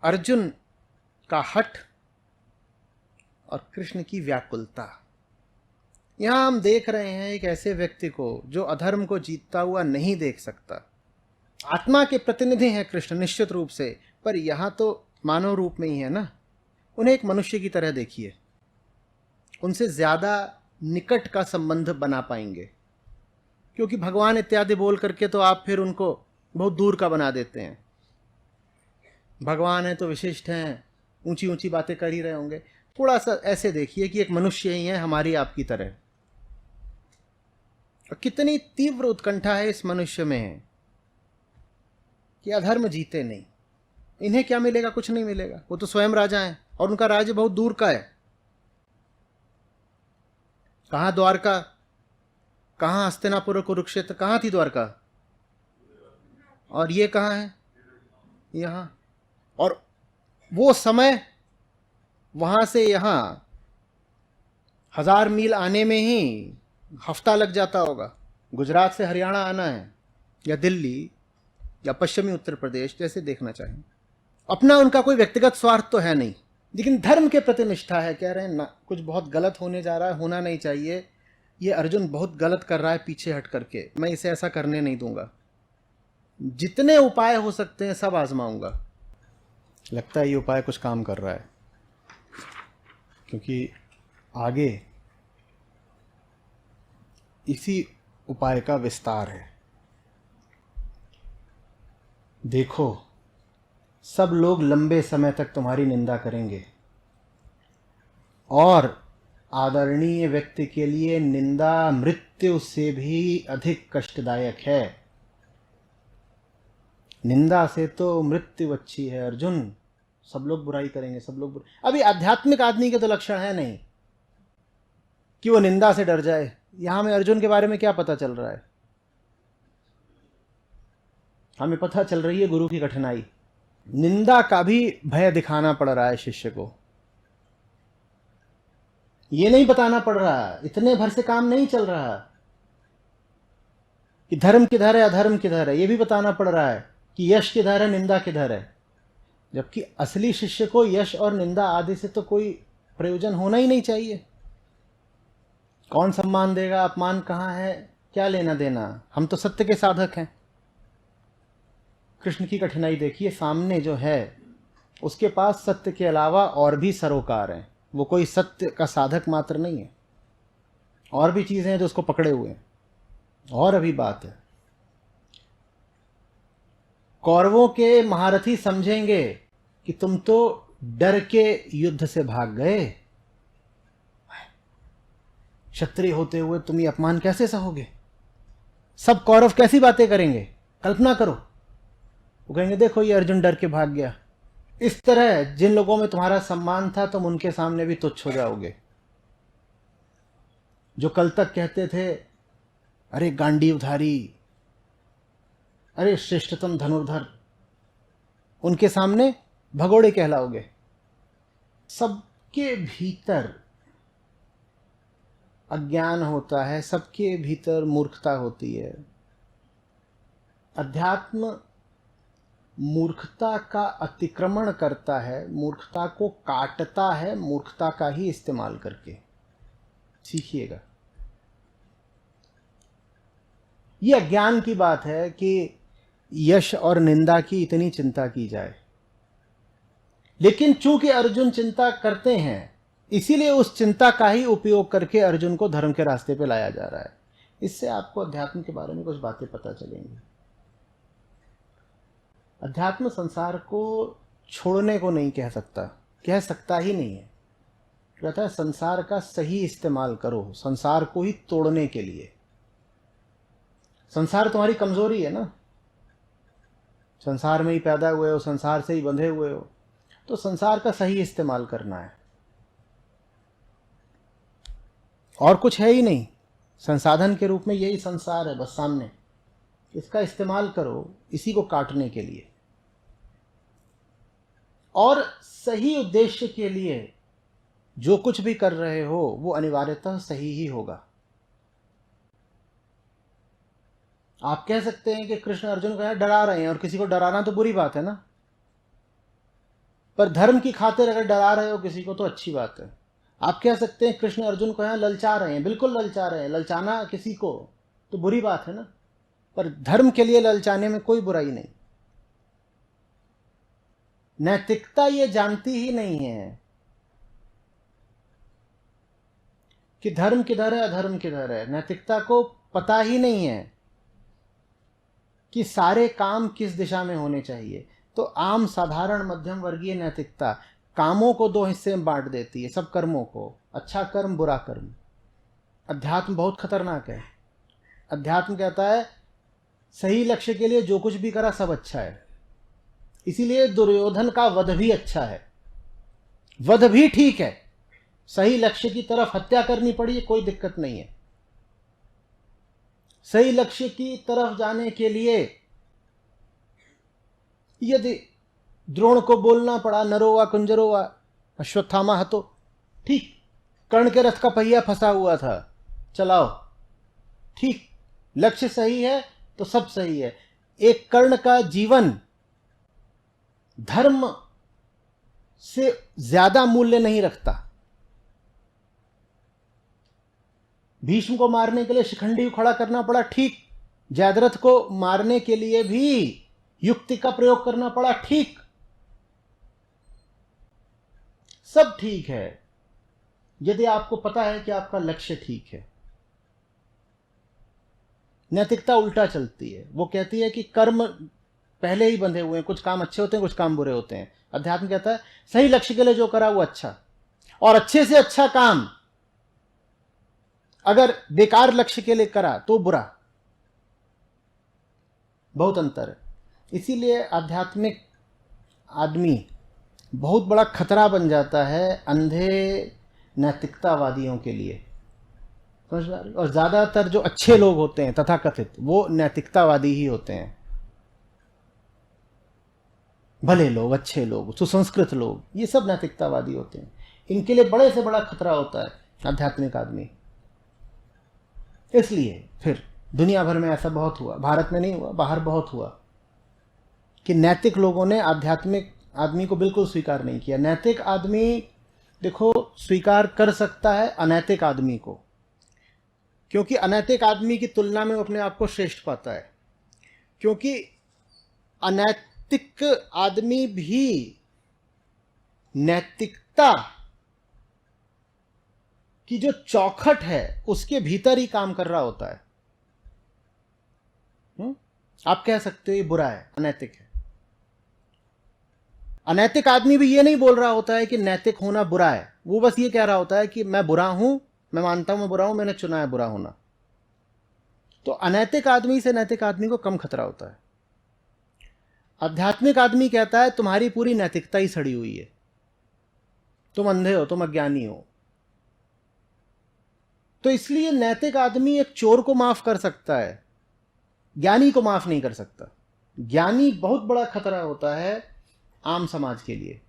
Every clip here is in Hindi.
अर्जुन का हठ और कृष्ण की व्याकुलता। यहां हम देख रहे हैं एक ऐसे व्यक्ति को जो अधर्म को जीतता हुआ नहीं देख सकता। आत्मा के प्रतिनिधि हैं कृष्ण निश्चित रूप से, पर यहां तो मानव रूप में ही है ना। उन्हें एक मनुष्य की तरह देखिए, उनसे ज्यादा निकट का संबंध बना पाएंगे, क्योंकि भगवान इत्यादि बोल करके तो आप फिर उनको बहुत दूर का बना देते हैं। भगवान है तो विशिष्ट हैं, ऊंची ऊंची बातें कर ही रहे होंगे। थोड़ा सा ऐसे देखिए कि एक मनुष्य ही है हमारी आपकी तरह, और कितनी तीव्र उत्कंठा है इस मनुष्य में है कि अधर्म जीते नहीं। इन्हें क्या मिलेगा? कुछ नहीं मिलेगा। वो तो स्वयं राजा हैं और उनका राज्य बहुत दूर का है। कहां द्वारका, कहां हस्तिनापुर, कुरुक्षेत्र, कहां थी द्वारका? और ये कहां है? यहां। और वो समय वहां से यहां 1000 मील आने में ही हफ्ता लग जाता होगा। गुजरात से हरियाणा आना है, या दिल्ली, या पश्चिमी उत्तर प्रदेश, जैसे देखना चाहें। अपना उनका कोई व्यक्तिगत स्वार्थ तो है नहीं, लेकिन धर्म के प्रति निष्ठा है। कह रहे हैं ना, कुछ बहुत गलत होने जा रहा है, होना नहीं चाहिए, ये अर्जुन बहुत गलत कर रहा है पीछे हट करके, मैं इसे ऐसा करने नहीं दूंगा। जितने उपाय हो सकते हैं सब आजमाऊंगा। लगता है ये उपाय कुछ काम कर रहा है, क्योंकि आगे इसी उपाय का विस्तार है। देखो, सब लोग लंबे समय तक तुम्हारी निंदा करेंगे, और आदरणीय व्यक्ति के लिए निंदा मृत्यु से भी अधिक कष्टदायक है। निंदा से तो मृत्यु अच्छी है अर्जुन। सब लोग बुराई करेंगे, सब लोग अभी आध्यात्मिक आदमी के तो लक्षण है नहीं कि वो निंदा से डर जाए। यहां में अर्जुन के बारे में क्या पता चल रहा है? हमें पता चल रही है गुरु की कठिनाई। निंदा का भी भय दिखाना पड़ रहा है शिष्य को। ये नहीं बताना पड़ रहा, इतने भर से काम नहीं चल रहा कि धर्म किधर है अधर्म किधर है। ये भी बताना पड़ रहा है कि यश किधर है निंदा किधर है। जबकि असली शिष्य को यश और निंदा आदि से तो कोई प्रयोजन होना ही नहीं चाहिए। कौन सम्मान देगा, अपमान कहां है, क्या लेना देना। हम तो सत्य के साधक हैं। कृष्ण की कठिनाई देखिए, सामने जो है उसके पास सत्य के अलावा और भी सरोकार हैं। वो कोई सत्य का साधक मात्र नहीं है, और भी चीजें हैं जो उसको पकड़े हुए हैं। और अभी बात है, कौरवों के महारथी समझेंगे कि तुम तो डर के युद्ध से भाग गए, क्षत्रिय होते हुए तुम ये अपमान कैसे सहोगे। सब कौरव कैसी बातें करेंगे, कल्पना करो। वो कहेंगे देखो ये अर्जुन डर के भाग गया। इस तरह जिन लोगों में तुम्हारा सम्मान था तुम उनके सामने भी तुच्छ हो जाओगे। जो कल तक कहते थे अरे गांडीवधारी, अरे श्रेष्ठतम धनुर्धर, उनके सामने भगोड़े कहलाओगे। सबके भीतर अज्ञान होता है, सबके भीतर मूर्खता होती है। अध्यात्म मूर्खता का अतिक्रमण करता है, मूर्खता को काटता है, मूर्खता का ही इस्तेमाल करके। सीखिएगा, ये अज्ञान की बात है कि यश और निंदा की इतनी चिंता की जाए। लेकिन चूंकि अर्जुन चिंता करते हैं, इसीलिए उस चिंता का ही उपयोग करके अर्जुन को धर्म के रास्ते पे लाया जा रहा है। इससे आपको अध्यात्म के बारे में कुछ बातें पता चलेंगी। अध्यात्म संसार को छोड़ने को नहीं कह सकता, कह सकता ही नहीं है। कहता है संसार का सही इस्तेमाल करो, संसार को ही तोड़ने के लिए। संसार तुम्हारी कमजोरी है ना, संसार में ही पैदा हुए हो, संसार से ही बंधे हुए हो, तो संसार का सही इस्तेमाल करना है। और कुछ है ही नहीं, संसाधन के रूप में यही संसार है बस सामने। इसका इस्तेमाल करो इसी को काटने के लिए, और सही उद्देश्य के लिए जो कुछ भी कर रहे हो वो अनिवार्यतः सही ही होगा। आप कह सकते हैं कि कृष्ण अर्जुन को डरा रहे हैं, और किसी को डराना तो बुरी बात है ना। पर धर्म की खातिर अगर डरा रहे हो किसी को तो अच्छी बात है। आप कह सकते हैं कृष्ण अर्जुन को यहाँ ललचा रहे हैं, बिल्कुल ललचा रहे हैं। ललचाना किसी को तो बुरी बात है ना, पर धर्म के लिए ललचाने में कोई बुराई नहीं। नैतिकता ये जानती ही नहीं है कि धर्म किधर है अधर्म किधर है। नैतिकता को पता ही नहीं है कि सारे काम किस दिशा में होने चाहिए। तो आम साधारण मध्यम वर्गीय नैतिकता कामों को दो हिस्से में बांट देती है, सब कर्मों को, अच्छा कर्म बुरा कर्म। अध्यात्म बहुत खतरनाक है। अध्यात्म कहता है सही लक्ष्य के लिए जो कुछ भी करा सब अच्छा है। इसीलिए दुर्योधन का वध भी अच्छा है, वध भी ठीक है। सही लक्ष्य की तरफ हत्या करनी पड़ी, कोई दिक्कत नहीं है। सही लक्ष्य की तरफ जाने के लिए यदि द्रोण को बोलना पड़ा नरोवा कुंजरोवा अश्वत्थामा हतो, ठीक। कर्ण के रथ का पहिया फंसा हुआ था, चलाओ, ठीक। लक्ष्य सही है तो सब सही है। एक कर्ण का जीवन धर्म से ज्यादा मूल्य नहीं रखता। भीष्म को मारने के लिए शिखंडी खड़ा करना पड़ा, ठीक। जयद्रथ को मारने के लिए भी युक्ति का प्रयोग करना पड़ा, ठीक। सब ठीक है यदि आपको पता है कि आपका लक्ष्य ठीक है। नैतिकता उल्टा चलती है, वो कहती है कि कर्म पहले ही बंधे हुए हैं, कुछ काम अच्छे होते हैं, कुछ काम बुरे होते हैं। अध्यात्म कहता है सही लक्ष्य के लिए जो करा वो अच्छा, और अच्छे से अच्छा काम अगर बेकार लक्ष्य के लिए करा तो बुरा। बहुत अंतर है। इसीलिए आध्यात्मिक आदमी बहुत बड़ा खतरा बन जाता है अंधे नैतिकतावादियों के लिए, समझ में आ रही? और ज्यादातर जो अच्छे लोग होते हैं तथाकथित, वो नैतिकतावादी ही होते हैं। भले लोग, अच्छे लोग, सुसंस्कृत लोग, ये सब नैतिकतावादी होते हैं। इनके लिए बड़े से बड़ा खतरा होता है आध्यात्मिक आदमी। इसलिए फिर दुनिया भर में ऐसा बहुत हुआ, भारत में नहीं हुआ, बाहर बहुत हुआ, कि नैतिक लोगों ने आध्यात्मिक आदमी को बिल्कुल स्वीकार नहीं किया। नैतिक आदमी देखो स्वीकार कर सकता है अनैतिक आदमी को, क्योंकि अनैतिक आदमी की तुलना में वो अपने आप को श्रेष्ठ पाता है। क्योंकि अनैतिक आदमी भी नैतिकता की जो चौखट है उसके भीतर ही काम कर रहा होता है। आप कह सकते हो ये बुरा है, अनैतिक है। अनैतिक आदमी भी ये नहीं बोल रहा होता है कि नैतिक होना बुरा है, वो बस ये कह रहा होता है कि मैं बुरा हूं, मैं मानता हूं मैं बुरा हूं, मैंने चुना है बुरा होना। तो अनैतिक आदमी से नैतिक आदमी को कम खतरा होता है। आध्यात्मिक आदमी कहता है तुम्हारी पूरी नैतिकता ही सड़ी हुई है, तुम अंधे हो, तुम अज्ञानी हो। तो इसलिए नैतिक आदमी एक चोर को माफ कर सकता है, ज्ञानी को माफ नहीं कर सकता। ज्ञानी बहुत बड़ा खतरा होता है आम समाज के लिए।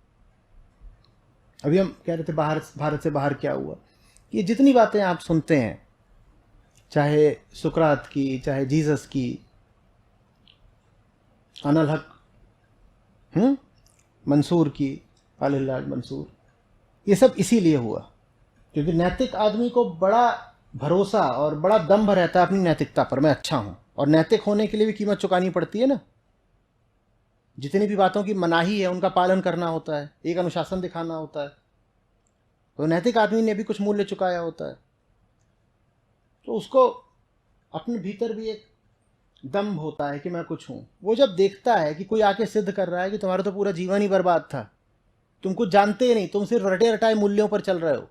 अभी हम कह रहे थे भारत से बाहर क्या हुआ। ये जितनी बातें आप सुनते हैं, चाहे सुकरात की, चाहे जीसस की, अनल हक मंसूर की, अलिल्लाह मंसूर, ये सब इसीलिए हुआ क्योंकि नैतिक आदमी को बड़ा भरोसा और बड़ा दंभ रहता है अपनी नैतिकता पर, मैं अच्छा हूं। और नैतिक होने के लिए भी कीमत चुकानी पड़ती है ना। जितनी भी बातों की मनाही है उनका पालन करना होता है, एक अनुशासन दिखाना होता है। तो नैतिक आदमी ने भी कुछ मूल्य चुकाया होता है। तो उसको अपने भीतर भी एक दम्भ होता है कि मैं कुछ हूं। वो जब देखता है कि कोई आके सिद्ध कर रहा है कि तुम्हारा तो पूरा जीवन ही बर्बाद था, तुम कुछ जानते ही नहीं, तुम सिर्फ रटे रटाए मूल्यों पर चल रहे हो,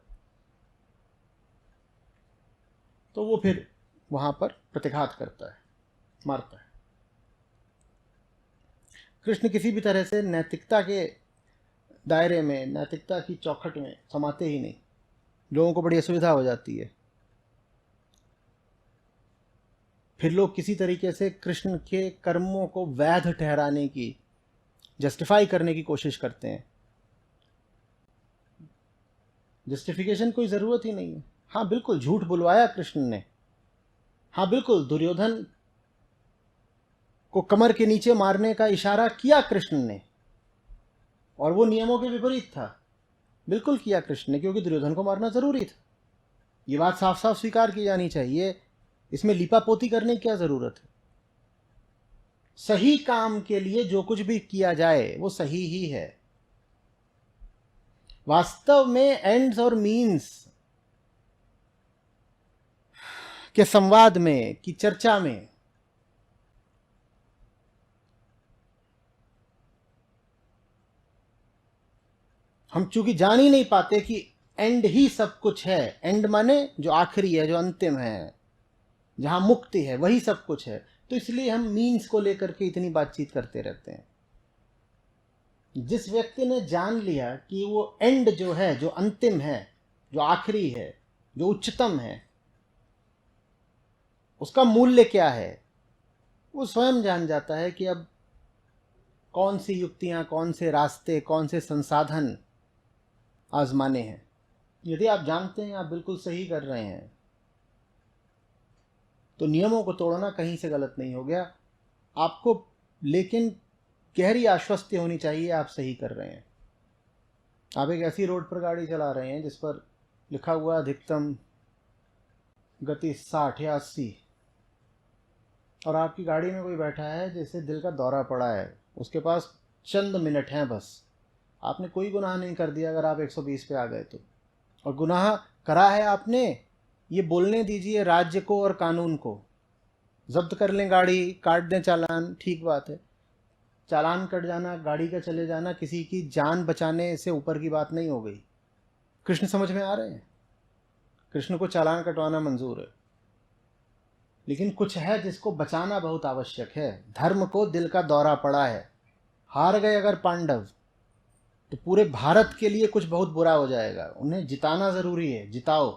तो वो फिर वहां पर प्रतिघात करता है, मारता है। कृष्ण किसी भी तरह से नैतिकता के दायरे में, नैतिकता की चौखट में समाते ही नहीं। लोगों को बड़ी असुविधा हो जाती है। फिर लोग किसी तरीके से कृष्ण के कर्मों को वैध ठहराने की, जस्टिफाई करने की कोशिश करते हैं। जस्टिफिकेशन कोई ज़रूरत ही नहीं है। हाँ बिल्कुल झूठ बुलवाया कृष्ण ने, हाँ बिल्कुल दुर्योधन को कमर के नीचे मारने का इशारा किया कृष्ण ने, और वो नियमों के विपरीत था। बिल्कुल किया कृष्ण ने, क्योंकि दुर्योधन को मारना जरूरी था। ये बात साफ साफ स्वीकार की जानी चाहिए, इसमें लिपापोती करने की क्या जरूरत है। सही काम के लिए जो कुछ भी किया जाए वो सही ही है। वास्तव में एंड्स और मीन्स के संवाद में, की चर्चा में हम चूंकि जान ही नहीं पाते कि एंड ही सब कुछ है। एंड माने जो आखिरी है, जो अंतिम है, जहां मुक्ति है, वही सब कुछ है। तो इसलिए हम मीन्स को लेकर के इतनी बातचीत करते रहते हैं। जिस व्यक्ति ने जान लिया कि वो एंड जो है, जो अंतिम है, जो आखिरी है, जो उच्चतम है, उसका मूल्य क्या है, वो स्वयं जान जाता है कि अब कौन सी युक्तियां, कौन से रास्ते, कौन से संसाधन आजमाने हैं। यदि आप जानते हैं आप बिल्कुल सही कर रहे हैं, तो नियमों को तोड़ना कहीं से गलत नहीं हो गया आपको, लेकिन गहरी आश्वस्ति होनी चाहिए आप सही कर रहे हैं। आप एक ऐसी रोड पर गाड़ी चला रहे हैं जिस पर लिखा हुआ अधिकतम गति 60 या 80, और आपकी गाड़ी में कोई बैठा है जैसे दिल का दौरा पड़ा है, उसके पास चंद मिनट हैं बस। आपने कोई गुनाह नहीं कर दिया अगर आप 120 पे आ गए तो। और गुनाह करा है आपने, ये बोलने दीजिए राज्य को और कानून को, जब्त कर लें गाड़ी, काट दें चालान, ठीक बात है। चालान कट जाना, गाड़ी का चले जाना किसी की जान बचाने से ऊपर की बात नहीं हो गई। कृष्ण समझ में आ रहे हैं? कृष्ण को चालान कटवाना मंजूर है, लेकिन कुछ है जिसको बचाना बहुत आवश्यक है। धर्म को दिल का दौरा पड़ा है, हार गए अगर पांडव तो पूरे भारत के लिए कुछ बहुत बुरा हो जाएगा। उन्हें जिताना जरूरी है, जिताओ।